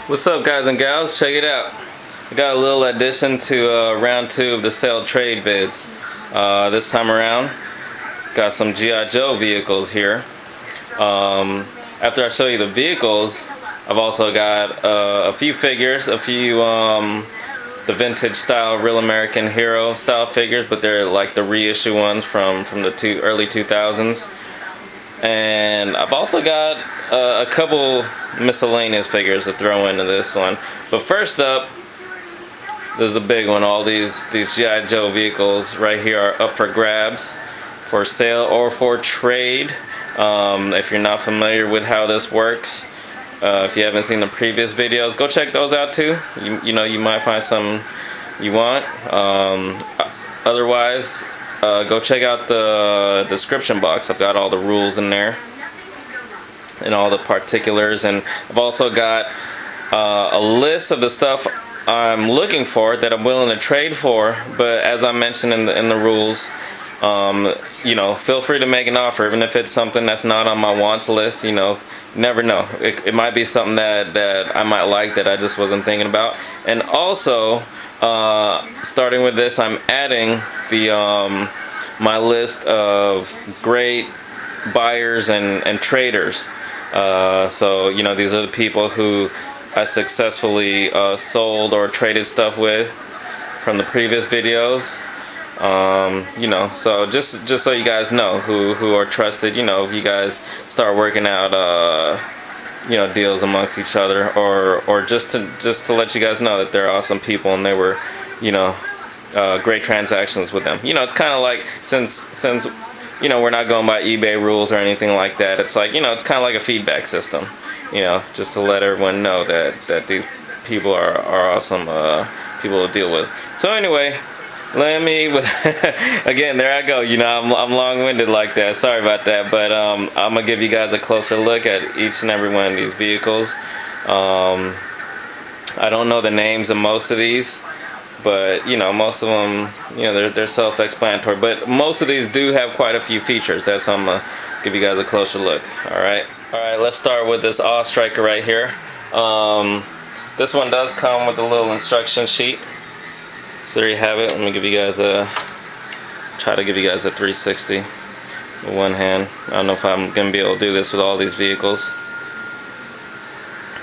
What's up, guys and gals? Check it out. I got a little addition to round 2 of the sale trade vids. This time around, got some G.I. Joe vehicles here. After I show you the vehicles, I've also got a few figures, a few the vintage style Real American Hero style figures, but they're like the reissue ones from the early 2000s. And I've also got a couple miscellaneous figures to throw into this one. But first up, this is the big one. All these G.I. Joe vehicles right here are up for grabs, for sale or for trade. If you're not familiar with how this works, if you haven't seen the previous videos, go check those out too. You know, you might find some you want. Otherwise, go check out the description box. I've got all the rules in there and all the particulars, and I've also got a list of the stuff I'm looking for that I'm willing to trade for. But as I mentioned in the rules, you know, feel free to make an offer, even if it's something that's not on my wants list. You know, never know. It might be something that I might like that I just wasn't thinking about. And also, starting with this, I'm adding the my list of great buyers and traders. So, you know, these are the people who I successfully sold or traded stuff with from the previous videos. You know, so just so you guys know who are trusted. You know, if you guys start working out you know, deals amongst each other, or just to let you guys know that they're awesome people and they were, you know, great transactions with them. You know, it's kind of like, since you know, we're not going by eBay rules or anything like that, it's like, you know, it's kind of like a feedback system, you know, just to let everyone know that these people are awesome people to deal with. So anyway, let me again, there I go. You know, I'm long-winded like that. Sorry about that, but I'm gonna give you guys a closer look at each and every one of these vehicles. I don't know the names of most of these, but you know, most of them, you know, they're self-explanatory. But most of these do have quite a few features. That's why I'm gonna give you guys a closer look. All right. Let's start with this Awe Striker right here. This one does come with a little instruction sheet. So there you have it. Let me give you guys try to give you guys a 360 with one hand. I don't know if I'm gonna be able to do this with all these vehicles.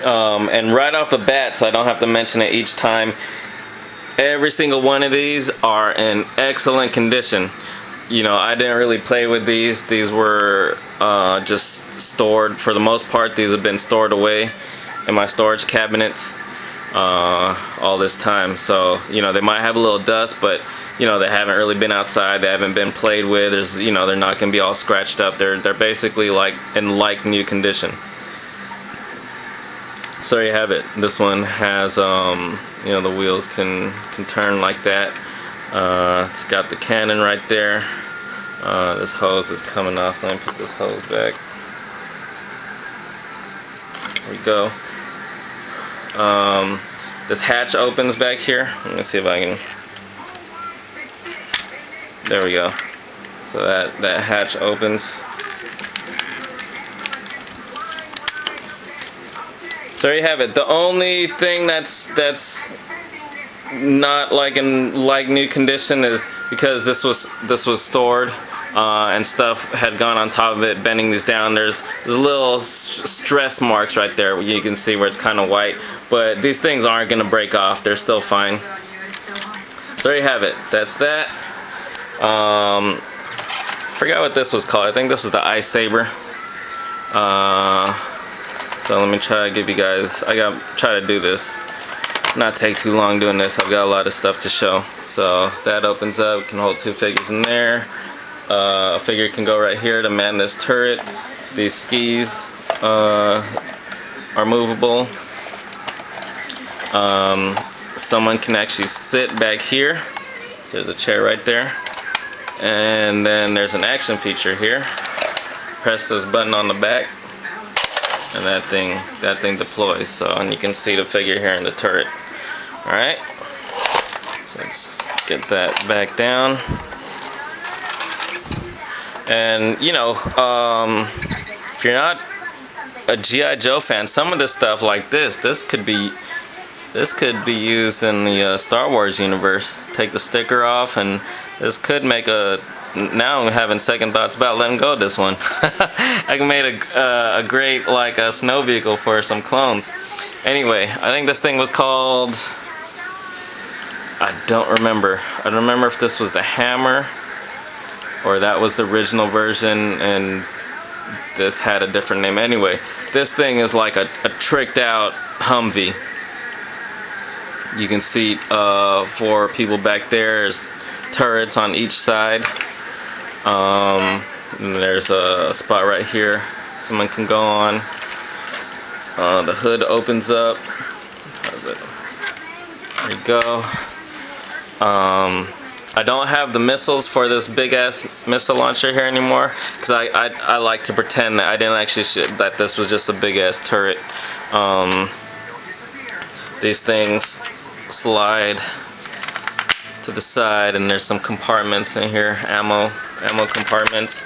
And right off the bat, so I don't have to mention it each time, every single one of these are in excellent condition. You know, I didn't really play with these. These were just stored. For the most part, these have been stored away in my storage cabinets all this time. So, you know, they might have a little dust, but you know, they haven't really been outside, they haven't been played with. There's, you know, they're not gonna be all scratched up. They're basically like in like new condition. So there you have it. This one has you know, the wheels can turn like that. It's got the cannon right there. This hose is coming off. Let me put this hose back. There we go. This hatch opens back here. Let me see if I can. There we go. So that hatch opens. So there you have it. The only thing that's not like in like new condition is because this was stored and stuff had gone on top of it, bending these down. There's little stress marks right there where you can see where it's kind of white, but these things aren't going to break off. They're still fine. So there you have it. That's that. Forgot what this was called. I think this was the Saber. So let me try to give you guys, try to do this, not take too long doing this. I've got a lot of stuff to show. So that opens up, can hold 2 figures in there. A figure can go right here to man this turret. These skis are movable. Someone can actually sit back here. There's a chair right there. And then there's an action feature here. Press this button on the back, and that thing deploys. So, and you can see the figure here in the turret. All right. So let's get that back down. And you know, if you're not a G.I. Joe fan, some of this stuff like this could be used in the Star Wars universe. Take the sticker off, and this could make a. Now I'm having second thoughts about letting go of this one. I can make a great like a snow vehicle for some clones. Anyway, I think this thing was called. I don't remember. I don't remember if this was the Hammer or that was the original version and this had a different name. Anyway, this thing is like a tricked out Humvee. You can see 4 people back there. There's turrets on each side. And there's a spot right here someone can go on. The hood opens up. There you go. I don't have the missiles for this big ass missile launcher here anymore because I like to pretend that I didn't actually that this was just a big ass turret. These things slide to the side and there's some compartments in here, ammo compartments,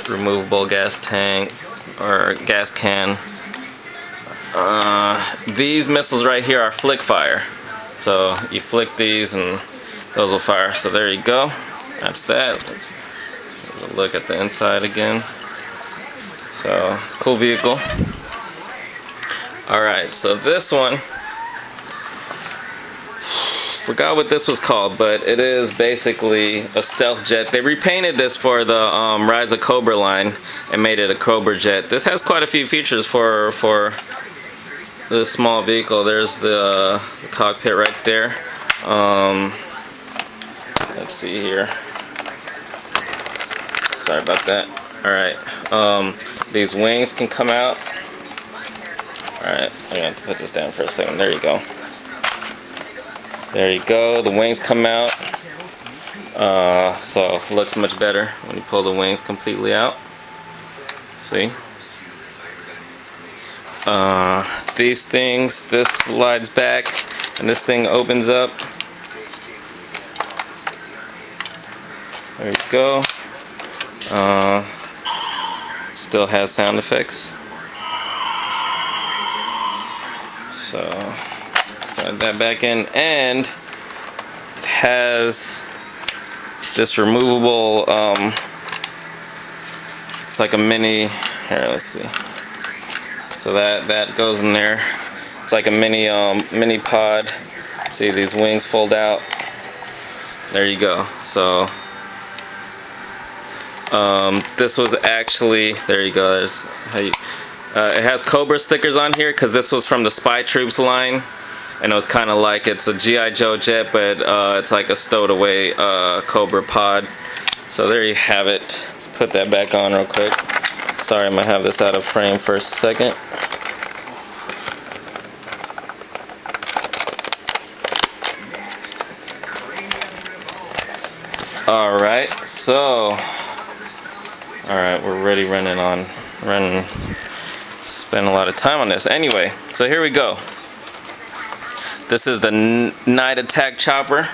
removable gas tank or gas can. These missiles right here are flick fire, so you flick these and those will fire. So there you go, that's that. Look at the inside again. So cool vehicle. Alright, so this one, forgot what this was called, but it is basically a stealth jet. They repainted this for the Resolute Cobra line and made it a Cobra Jet. This has quite a few features for this small vehicle. There's the cockpit right there. Let's see here. Sorry about that. Alright, these wings can come out. Alright, I'm going to put this down for a second. There you go. There you go. The wings come out. So it looks much better when you pull the wings completely out. See? These things, this slides back and this thing opens up. There you go. Still has sound effects. So slide that back in, and it has this removable, it's like a mini, here let's see, so that goes in there. It's like a mini pod. See, these wings fold out. There you go. So this was actually, there you go, there's how you, it has Cobra stickers on here because this was from the Spy Troops line, and it was kind of like, it's a G.I. Joe jet, but it's like a stowed away Cobra pod. So there you have it. Let's put that back on real quick. Sorry, I'm gonna have this out of frame for a second. Alright, so alright, we're already spend a lot of time on this. Anyway, so here we go. This is the Night Attack Chopper.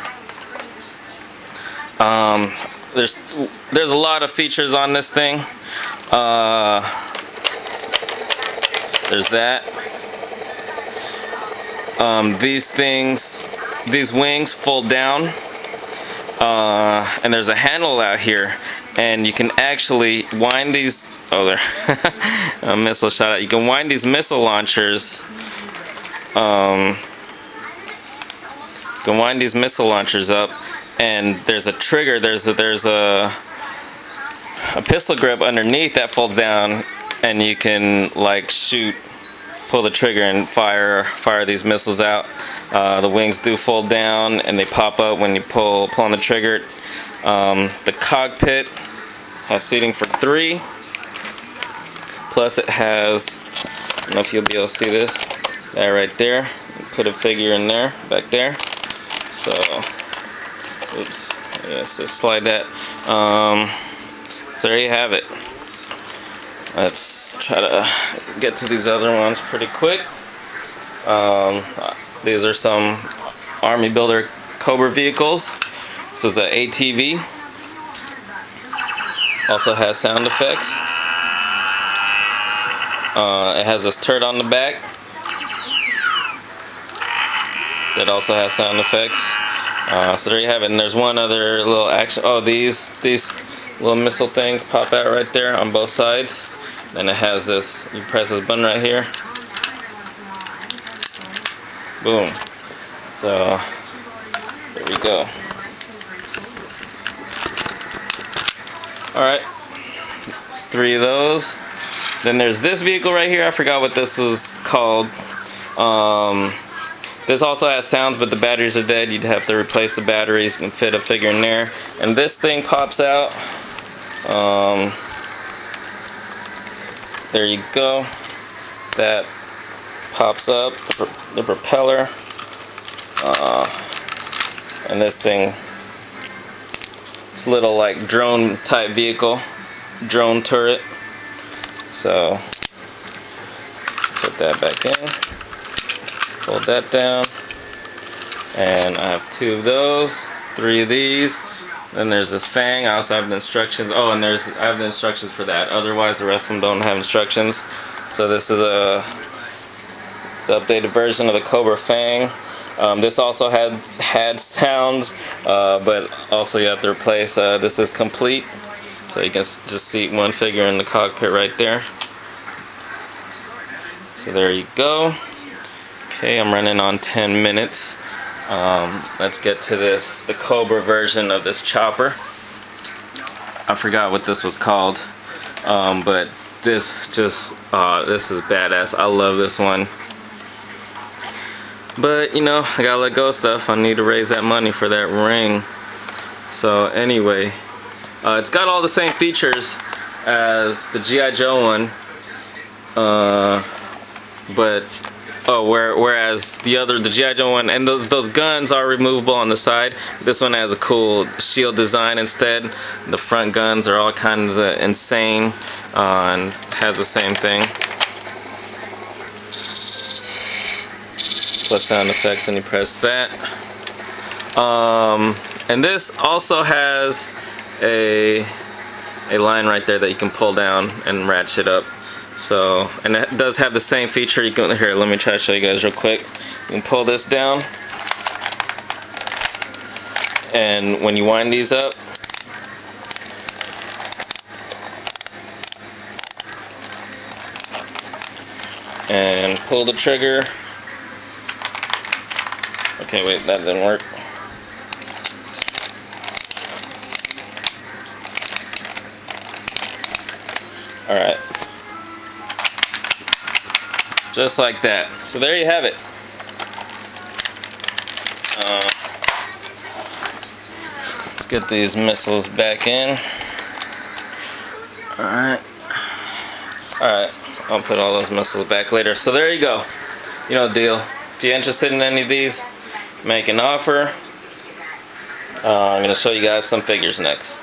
There's a lot of features on this thing. There's that. These wings fold down, and there's a handle out here, and you can actually wind these. Oh, there, a missile shot out. You can wind these missile launchers. You can wind these missile launchers up, and there's a trigger. There's a pistol grip underneath that folds down, and you can like pull the trigger and fire these missiles out. The wings do fold down and they pop up when you pull on the trigger. The cockpit has seating for 3. Plus it has, I don't know if you'll be able to see this, that right there. Put a figure in there, back there. So, oops, yes, just slide that. So there you have it. Let's try to get to these other ones pretty quick. These are some Army Builder Cobra Vehicles. This is an ATV. Also has sound effects. It has this turret on the back that also has sound effects. So there you have it. And there's one other little action. Oh, these little missile things pop out right there on both sides. Then it has this. You press this button right here. Boom. So there we go. All right. There's 3 of those. Then there's this vehicle right here. I forgot what this was called. This also has sounds, but the batteries are dead. You'd have to replace the batteries and fit a figure in there. And this thing pops out. There you go. That pops up, the propeller. And this thing, it's a little like drone type vehicle, drone turret. So put that back in, fold that down, and I have 2 of those, 3 of these. Then there's this fang. I also have the instructions. Oh, and I have the instructions for that. Otherwise, the rest of them don't have instructions. So this is the updated version of the Cobra Fang. This also had sounds, but also you have to replace. This is complete, so you can just see one figure in the cockpit right there. So there you go. Okay, I'm running on 10 minutes. Let's get to the Cobra version of this chopper. I forgot what this was called, but this is badass. I love this one. But, you know, I gotta let go of stuff. I need to raise that money for that ring. So anyway, it's got all the same features as the G.I. Joe one, whereas the G.I. Joe one, and those guns are removable on the side. This one has a cool shield design instead. The front guns are all kinds of insane, and has the same thing. Plus sound effects, and you press that. And this also has a line right there that you can pull down and ratchet up. So, and it does have the same feature. You can, here, let me try to show you guys real quick. You can pull this down, and when you wind these up, and pull the trigger. Okay, wait, that didn't work. Alright. Just like that. So there you have it. Let's get these missiles back in. Alright. I'll put all those missiles back later. So there you go. You know the deal. If you're interested in any of these, make an offer. I'm going to show you guys some figures next.